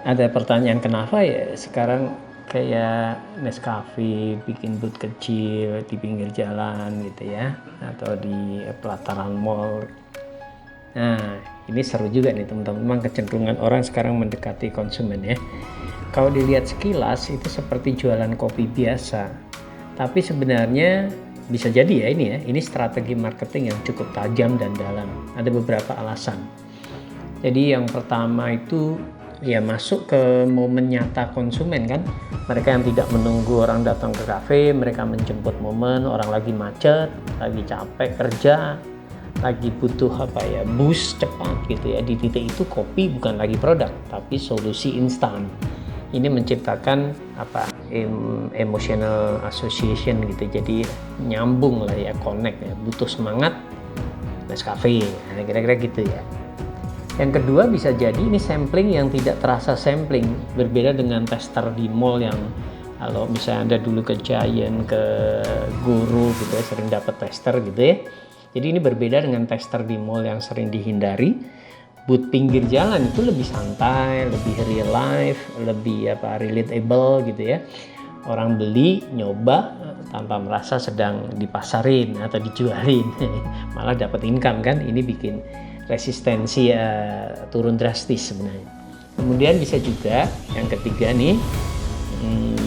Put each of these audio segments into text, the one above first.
ada pertanyaan kenapa ya sekarang kayak Nescafe bikin booth kecil di pinggir jalan gitu ya, atau di pelataran mall. Nah, ini seru juga nih teman-teman. Memang kecenderungan orang sekarang mendekati konsumen ya. Kalau dilihat sekilas itu seperti jualan kopi biasa. Tapi sebenarnya bisa jadi ya ini strategi marketing yang cukup tajam dan dalam. Ada beberapa alasan. Jadi yang pertama itu ya masuk ke momen nyata konsumen kan. Mereka yang tidak menunggu orang datang ke kafe, mereka menjemput momen orang lagi macet, lagi capek kerja, lagi butuh bus cepat gitu ya. Di titik itu kopi bukan lagi produk tapi solusi instan. Ini menciptakan emotional association gitu, jadi nyambung lah ya, connect ya, butuh semangat Nescafe, nah, kira-kira gitu ya. Yang kedua bisa jadi ini sampling yang tidak terasa sampling, berbeda dengan tester di mall yang kalau misalnya Anda dulu ke Giant, ke Guru gitu ya, sering dapat tester gitu ya. Jadi ini berbeda dengan tester di mall yang sering dihindari. Booth pinggir jalan itu lebih santai, lebih real life, lebih relatable gitu ya. Orang beli, nyoba tanpa merasa sedang dipasarin atau dijualin, malah dapat income kan. Ini bikin resistensi turun drastis sebenarnya. Kemudian bisa juga yang ketiga nih,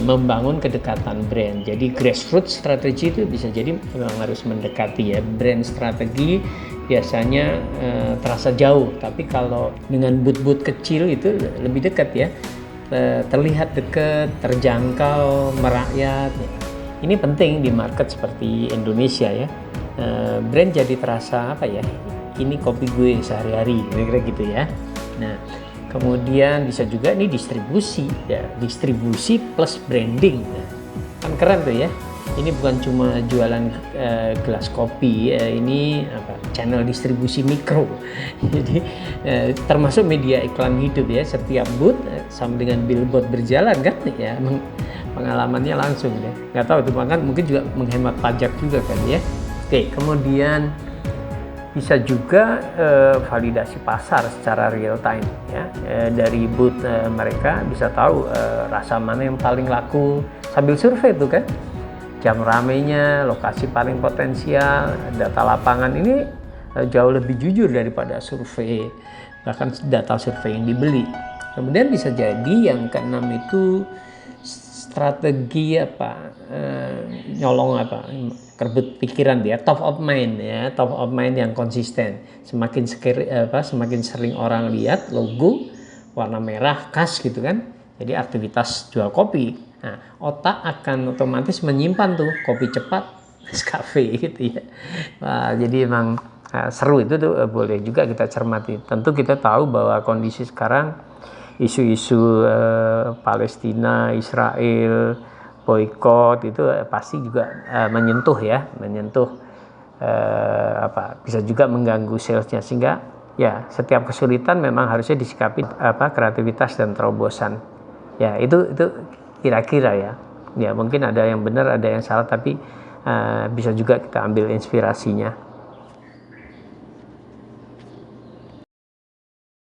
membangun kedekatan brand. Jadi grassroots strategi itu bisa jadi memang harus mendekati ya. Brand strategi biasanya terasa jauh, tapi kalau dengan booth-booth kecil itu lebih dekat ya, terlihat dekat, terjangkau, merakyat. Ini penting di market seperti Indonesia ya. Brand jadi terasa ini kopi gue sehari-hari, kira-kira gitu ya. Nah, kemudian bisa juga ini distribusi ya, distribusi plus branding. Nah, kan keren tuh ya. Ini bukan cuma jualan gelas kopi, ini channel distribusi mikro. Jadi termasuk media iklan hidup ya, setiap booth sama dengan billboard berjalan kan ya, pengalamannya langsung ya. Nggak tahu itu mungkin juga menghemat pajak juga kan ya. Oke, kemudian bisa juga validasi pasar secara real time ya. Dari booth mereka bisa tahu rasa mana yang paling laku sambil survei itu kan, jam ramenya, lokasi paling potensial, data lapangan. Ini jauh lebih jujur daripada survei, bahkan data survei yang dibeli. Kemudian bisa jadi yang keenam itu strategi nyolong kerbut pikiran dia, top of mind ya, top of mind yang konsisten. Semakin sering orang lihat logo warna merah khas gitu kan, jadi aktivitas jual kopi. Nah, otak akan otomatis menyimpan tuh kopi cepat, Nescafe gitu ya. Wah, jadi emang seru itu tuh, boleh juga kita cermati. Tentu kita tahu bahwa kondisi sekarang isu-isu Palestina, Israel, boykot itu pasti juga menyentuh bisa juga mengganggu salesnya, sehingga ya setiap kesulitan memang harusnya disikapi kreativitas dan terobosan. Ya itu kira-kira ya mungkin ada yang benar ada yang salah, tapi bisa juga kita ambil inspirasinya.